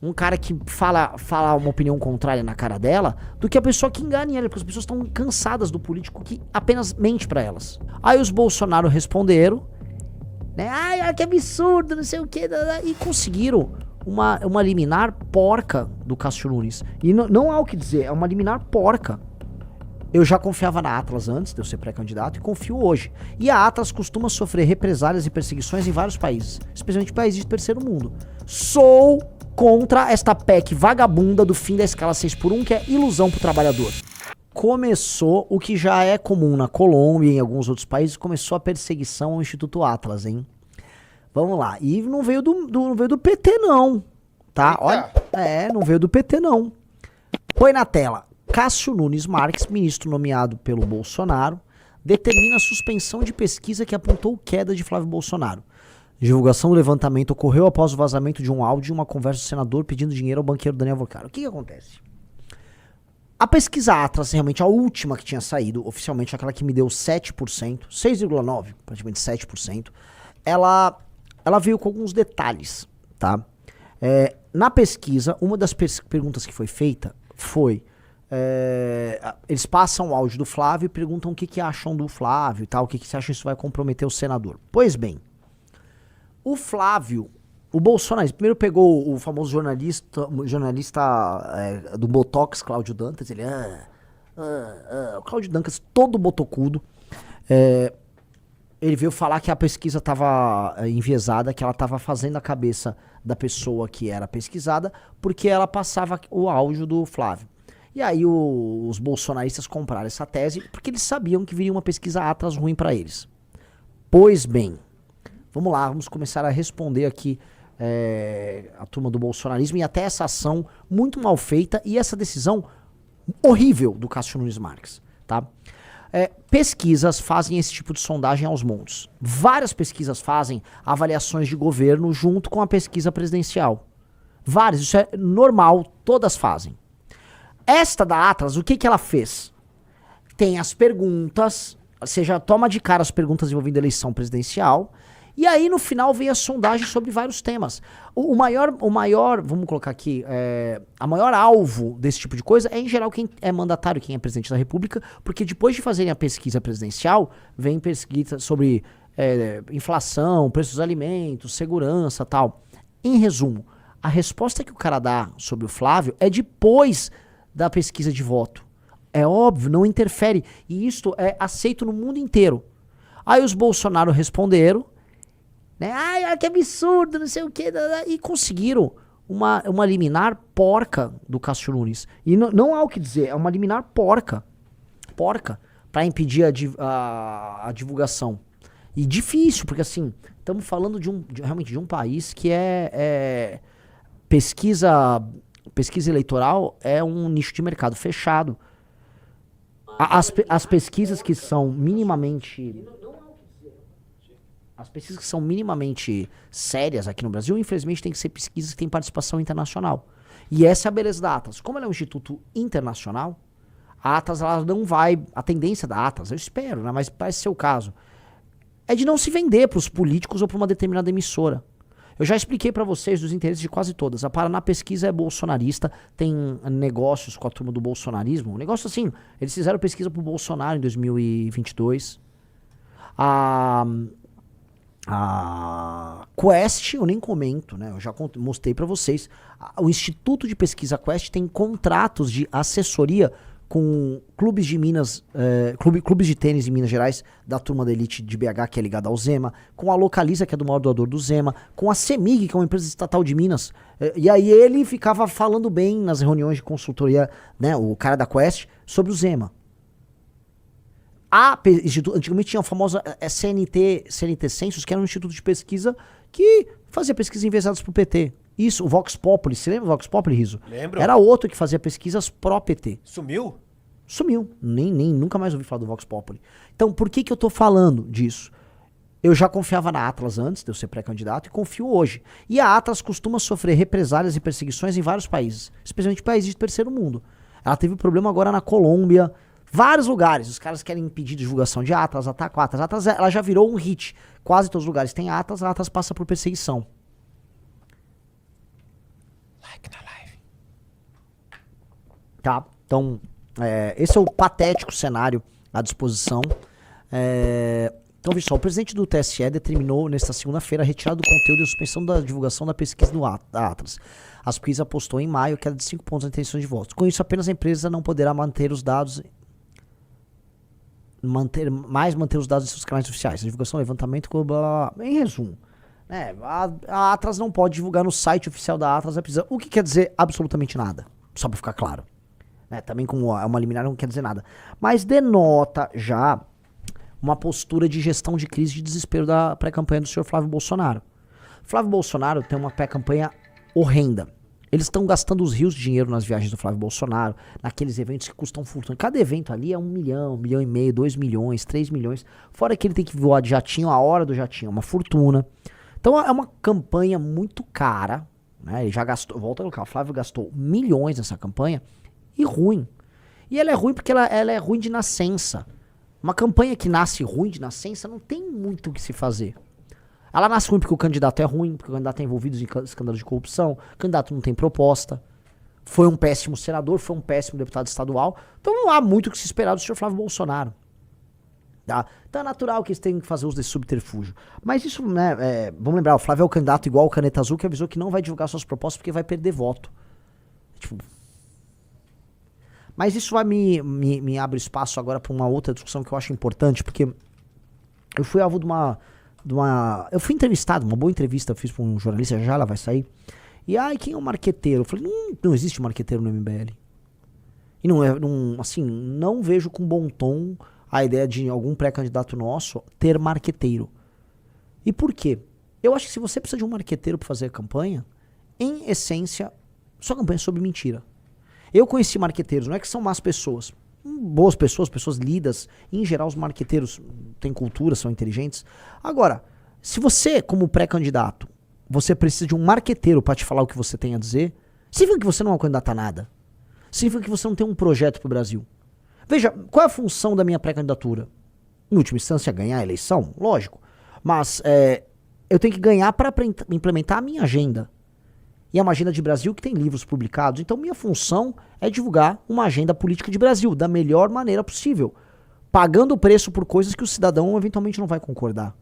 um cara que fala uma opinião contrária na cara dela, do que a pessoa que engane ela, porque as pessoas estão cansadas do político que apenas mente pra elas. Aí os Bolsonaro responderam, né? Ai, que absurdo, não sei o que, e conseguiram uma liminar porca do Cássio Nunes. E não há o que dizer, é uma liminar porca. Eu já confiava na Atlas antes de eu ser pré-candidato e confio hoje. E a Atlas costuma sofrer represálias e perseguições em vários países, especialmente países de terceiro mundo. Sou contra esta PEC vagabunda do fim da escala 6x1, que é ilusão pro trabalhador. Começou o que já é comum na Colômbia e em alguns outros países, começou a perseguição ao Instituto Atlas, hein? Vamos lá. E não veio do PT, não. Tá? Olha. Não veio do PT, não. Põe na tela. Cássio Nunes Marques, ministro nomeado pelo Bolsonaro, determina a suspensão de pesquisa que apontou queda de Flávio Bolsonaro. Divulgação do levantamento ocorreu após o vazamento de um áudio e uma conversa do senador pedindo dinheiro ao banqueiro Daniel Vocaro. O que acontece? A pesquisa Atlas, realmente a última que tinha saído, oficialmente aquela que me deu 7%, 6,9%, praticamente 7%, ela veio com alguns detalhes, tá? Na pesquisa, uma das perguntas que foi feita foi... eles passam o áudio do Flávio e perguntam o que acham do Flávio e tal, o que você acha que isso vai comprometer o senador. Pois bem, o Flávio, o Bolsonaro, primeiro pegou o famoso jornalista do Botox, Cláudio Dantas, ele, o Cláudio Dantas todo botocudo, ele veio falar que a pesquisa estava enviesada, que ela estava fazendo a cabeça da pessoa que era pesquisada, porque ela passava o áudio do Flávio. E aí os bolsonaristas compraram essa tese porque eles sabiam que viria uma pesquisa Atlas ruim para eles. Pois bem, vamos lá, vamos começar a responder aqui a turma do bolsonarismo e até essa ação muito mal feita e essa decisão horrível do Cássio Nunes Marques, tá? Pesquisas fazem esse tipo de sondagem aos montes. Várias pesquisas fazem avaliações de governo junto com a pesquisa presidencial. Várias, isso é normal, todas fazem. Esta da Atlas, o que ela fez? Tem as perguntas, ou seja, toma de cara as perguntas envolvendo a eleição presidencial, e aí no final vem a sondagem sobre vários temas. O maior, vamos colocar aqui, a maior alvo desse tipo de coisa é em geral quem é mandatário, quem é presidente da república, porque depois de fazerem a pesquisa presidencial, vem pesquisa sobre inflação, preços dos alimentos, segurança, tal. Em resumo, a resposta que o cara dá sobre o Flávio é depois da pesquisa de voto. É óbvio, não interfere. E isto é aceito no mundo inteiro. Aí os Bolsonaro responderam, né? Ai, que absurdo, não sei o que. E conseguiram uma liminar porca do Cássio Nunes. E não há o que dizer, é uma liminar porca. Porca. Pra impedir a divulgação. E difícil, porque assim, estamos falando realmente de um país que pesquisa eleitoral é um nicho de mercado fechado. As pesquisas que são minimamente sérias aqui no Brasil, infelizmente, tem que ser pesquisas que têm participação internacional. E essa é a beleza da Atlas. Como ela é um instituto internacional, a Atlas ela não vai... A tendência da Atlas, eu espero, né, mas parece ser o caso, é de não se vender para os políticos ou para uma determinada emissora. Eu já expliquei pra vocês dos interesses de quase todas. A Paraná Pesquisa é bolsonarista, tem negócios com a turma do bolsonarismo. Um negócio assim, eles fizeram pesquisa pro Bolsonaro em 2022. A Quest, eu nem comento, né? Eu já mostrei pra vocês. O Instituto de Pesquisa Quest tem contratos de assessoria com clubes de Minas, clubes de tênis em Minas Gerais, da turma da elite de BH, que é ligada ao Zema, com a Localiza, que é do maior doador do Zema, com a CEMIG, que é uma empresa estatal de Minas. E aí ele ficava falando bem nas reuniões de consultoria, né, o cara da Quest, sobre o Zema. Antigamente tinha a famosa CNT Census, que era um instituto de pesquisa que fazia pesquisas enviesadas pro PT. Isso, o Vox Populi, você lembra do Vox Populi, Riso? Lembro. Era outro que fazia pesquisas pró-PT. Sumiu? Sumiu. Nunca mais ouvi falar do Vox Populi. Então, por que eu tô falando disso? Eu já confiava na Atlas antes de eu ser pré-candidato e confio hoje. E a Atlas costuma sofrer represálias e perseguições em vários países, especialmente países de terceiro mundo. Ela teve problema agora na Colômbia, vários lugares. Os caras querem impedir divulgação de Atlas, atacam Atlas. Atlas ela já virou um hit. Quase todos os lugares tem Atlas, a Atlas passa por perseguição. Like Tá? Então, esse é o patético cenário à disposição. Então, veja só, o presidente do TSE determinou nesta segunda-feira a retirada do conteúdo e a suspensão da divulgação da pesquisa do Atlas. A pesquisa apostou em maio queda de 5 pontos na intenção de votos. Com isso, apenas a empresa não poderá manter os dados manter os dados em seus canais oficiais. A divulgação, levantamento, blá, blá, blá. Em resumo, a Atlas não pode divulgar no site oficial da Atlas a pesquisa, o que quer dizer absolutamente nada, só para ficar claro. Também como é uma liminar não quer dizer nada. Mas denota já uma postura de gestão de crise e de desespero da pré-campanha do senhor Flávio Bolsonaro. Flávio Bolsonaro tem uma pré-campanha horrenda. Eles estão gastando os rios de dinheiro nas viagens do Flávio Bolsonaro, naqueles eventos que custam fortuna. Cada evento ali é 1 milhão, 1,5 milhão, 2 milhões, 3 milhões. Fora que ele tem que voar de jatinho, a hora do jatinho é uma fortuna. Então é uma campanha muito cara, né? Ele já gastou, volta a colocar, o Flávio gastou milhões nessa campanha e ruim. E ela é ruim porque ela é ruim de nascença. Uma campanha que nasce ruim de nascença não tem muito o que se fazer. Ela nasce ruim porque o candidato é ruim, porque o candidato é envolvido em escândalos de corrupção, o candidato não tem proposta, foi um péssimo senador, foi um péssimo deputado estadual, então não há muito o que se esperar do senhor Flávio Bolsonaro. Tá? Então é natural que eles tenham que fazer uso desse subterfúgio. Mas isso, vamos lembrar, o Flávio é o candidato igual o Caneta Azul que avisou que não vai divulgar suas propostas porque vai perder voto. Mas isso vai me abre espaço agora para uma outra discussão que eu acho importante, porque eu fui alvo de uma eu fui entrevistado, uma boa entrevista eu fiz para um jornalista, já ela vai sair. E quem é o marqueteiro? Eu falei, não existe marqueteiro no MBL. E não vejo com bom tom a ideia de algum pré-candidato nosso ter marqueteiro. E por quê? Eu acho que se você precisa de um marqueteiro para fazer a campanha, em essência, sua campanha é sobre mentira. Eu conheci marqueteiros, não é que são más pessoas, boas pessoas, pessoas lidas. Em geral, os marqueteiros têm cultura, são inteligentes. Agora, se você, como pré-candidato, você precisa de um marqueteiro para te falar o que você tem a dizer, significa que você não é um candidato a nada. Significa que você não tem um projeto para o Brasil. Veja, qual é a função da minha pré-candidatura? Em última instância, ganhar a eleição? Lógico. Mas eu tenho que ganhar para implementar a minha agenda. E é uma agenda de Brasil que tem livros publicados. Então minha função é divulgar uma agenda política de Brasil da melhor maneira possível, pagando o preço por coisas que o cidadão eventualmente não vai concordar.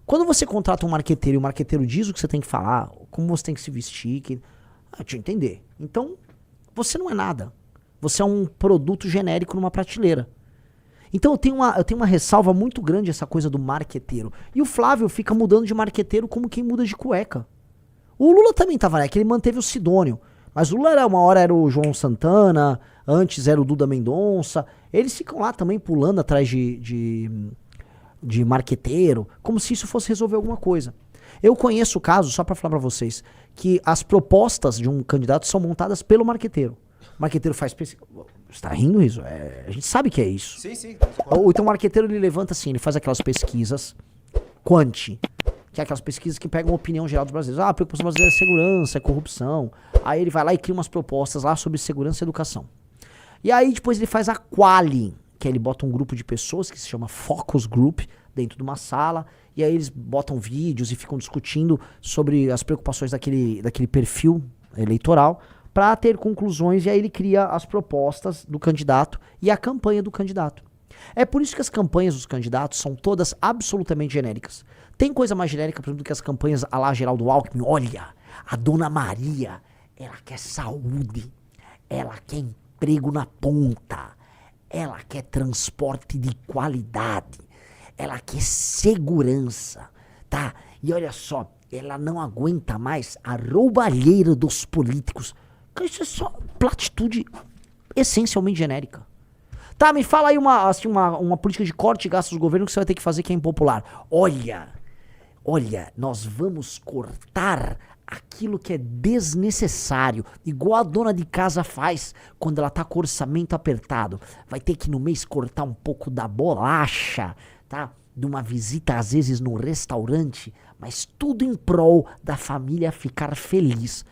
Quando você contrata um marqueteiro e o marqueteiro diz o que você tem que falar, como você tem que se vestir, deixa eu entender. Então você não é nada. Você é um produto genérico numa prateleira. Então eu tenho uma ressalva muito grande essa coisa do marqueteiro. E o Flávio fica mudando de marqueteiro como quem muda de cueca. O Lula também estava, que ele manteve o Sidônio. Mas o Lula uma hora era o João Santana, antes era o Duda Mendonça. Eles ficam lá também pulando atrás de marqueteiro, como se isso fosse resolver alguma coisa. Eu conheço o caso, só para falar para vocês, que as propostas de um candidato são montadas pelo marqueteiro. O marqueteiro faz pesquisa. Você tá rindo isso? A gente sabe que é isso. Sim. Então o marqueteiro ele levanta assim, ele faz aquelas pesquisas quanti, que é aquelas pesquisas que pegam a opinião geral dos brasileiros. A preocupação brasileira é segurança, é corrupção. Aí ele vai lá e cria umas propostas lá sobre segurança e educação. E aí depois ele faz a quali, que aí ele bota um grupo de pessoas que se chama Focus Group dentro de uma sala, e aí eles botam vídeos e ficam discutindo sobre as preocupações daquele perfil eleitoral para ter conclusões, e aí ele cria as propostas do candidato e a campanha do candidato. É por isso que as campanhas dos candidatos são todas absolutamente genéricas. Tem coisa mais genérica, por exemplo, do que as campanhas à la Geraldo Alckmin. Olha, a Dona Maria, ela quer saúde, ela quer emprego na ponta, ela quer transporte de qualidade, ela quer segurança, tá? E olha só, ela não aguenta mais a roubalheira dos políticos. Isso é só platitude essencialmente genérica. Tá, me fala aí uma política de corte de gastos do governo que você vai ter que fazer que é impopular. Olha, nós vamos cortar aquilo que é desnecessário, igual a dona de casa faz quando ela tá com o orçamento apertado. Vai ter que no mês cortar um pouco da bolacha, tá? De uma visita às vezes no restaurante, mas tudo em prol da família ficar feliz.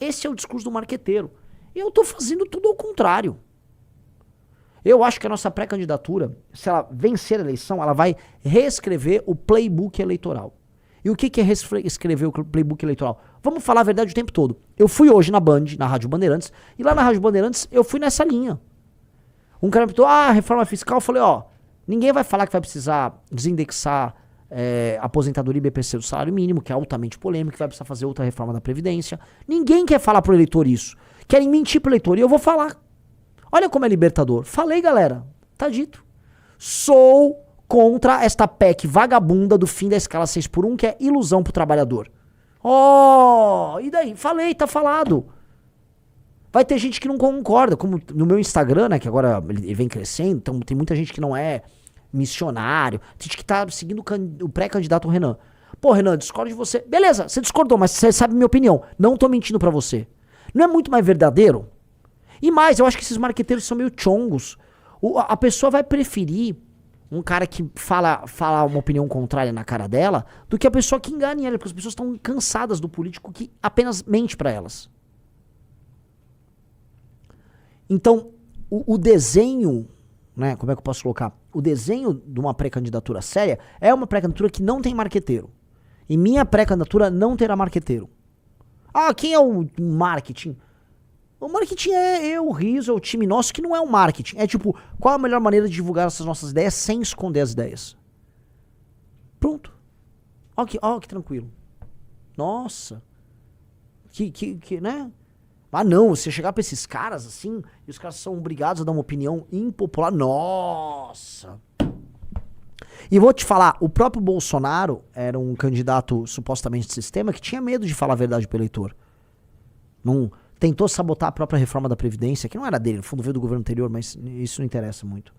Esse é o discurso do marqueteiro. Eu tô fazendo tudo ao contrário. Eu acho que a nossa pré-candidatura, se ela vencer a eleição, ela vai reescrever o playbook eleitoral. E o que é escrever o playbook eleitoral? Vamos falar a verdade o tempo todo. Eu fui hoje na Band, na Rádio Bandeirantes, e lá na Rádio Bandeirantes eu fui nessa linha. Um cara me perguntou, reforma fiscal, eu falei, ninguém vai falar que vai precisar desindexar aposentadoria e BPC do salário mínimo, que é altamente polêmico, que vai precisar fazer outra reforma da Previdência. Ninguém quer falar pro eleitor isso. Querem mentir pro eleitor, e eu vou falar. Olha como é libertador. Falei, galera. Tá dito. Sou contra esta PEC vagabunda do fim da escala 6x1, que é ilusão pro trabalhador. E daí? Falei, tá falado. Vai ter gente que não concorda, como no meu Instagram, né, que agora ele vem crescendo, então tem muita gente que não é missionário, tem gente que tá seguindo o pré-candidato Renan. Pô, Renan, discordo de você. Beleza, você discordou, mas você sabe minha opinião. Não tô mentindo pra você. Não é muito mais verdadeiro? E mais, eu acho que esses marqueteiros são meio chongos. A pessoa vai preferir um cara que fala uma opinião contrária na cara dela do que a pessoa que engane ela, porque as pessoas estão cansadas do político que apenas mente pra elas. Então, o desenho, né, como é que eu posso colocar? O desenho de uma pré-candidatura séria é uma pré-candidatura que não tem marqueteiro. E minha pré-candidatura não terá marqueteiro. Quem é o marketing? O marketing é eu, o Riso, é o time nosso, que não é o marketing. É tipo, qual a melhor maneira de divulgar essas nossas ideias sem esconder as ideias? Pronto. Ó que tranquilo. Nossa. Né? Não, você chegar pra esses caras assim, e os caras são obrigados a dar uma opinião impopular. Nossa. E vou te falar, o próprio Bolsonaro era um candidato supostamente de sistema que tinha medo de falar a verdade pro eleitor. Não tentou sabotar a própria reforma da Previdência, que não era dele, no fundo veio do governo anterior, mas isso não interessa muito.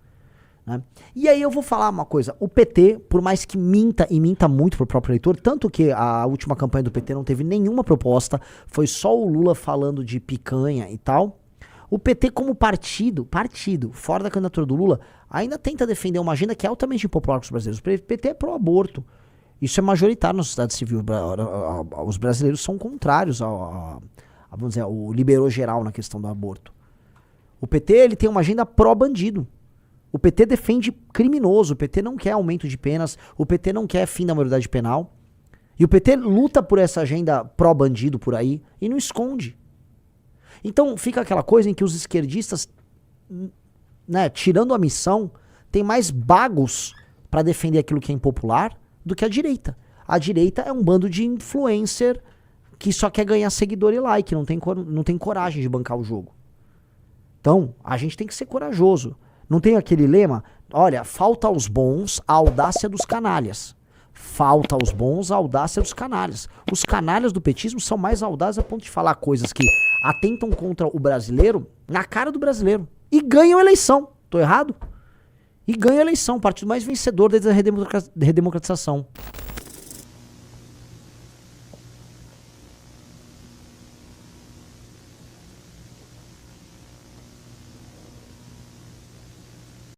Né? E aí eu vou falar uma coisa, o PT, por mais que minta e minta muito pro próprio eleitor, tanto que a última campanha do PT não teve nenhuma proposta, foi só o Lula falando de picanha e tal, o PT como partido, fora da candidatura do Lula, ainda tenta defender uma agenda que é altamente impopular com os brasileiros. O PT é pró-aborto. Isso é majoritário na sociedade civil. Os brasileiros são contrários vamos dizer, ao liberou geral na questão do aborto. O PT ele tem uma agenda pró-bandido. O PT defende criminoso, o PT não quer aumento de penas, o PT não quer fim da maioridade penal. E o PT luta por essa agenda pró-bandido por aí e não esconde. Então fica aquela coisa em que os esquerdistas, né, tirando a missão, tem mais bagos para defender aquilo que é impopular do que a direita. A direita é um bando de influencer que só quer ganhar seguidor e like, não tem coragem de bancar o jogo. Então, a gente tem que ser corajoso. Não tem aquele lema, olha, falta aos bons a audácia dos canalhas. Falta aos bons a audácia dos canalhas. Os canalhas do petismo são mais audazes a ponto de falar coisas que atentam contra o brasileiro na cara do brasileiro. E ganham a eleição. Tô errado? E ganham a eleição, o partido mais vencedor desde a redemocratização.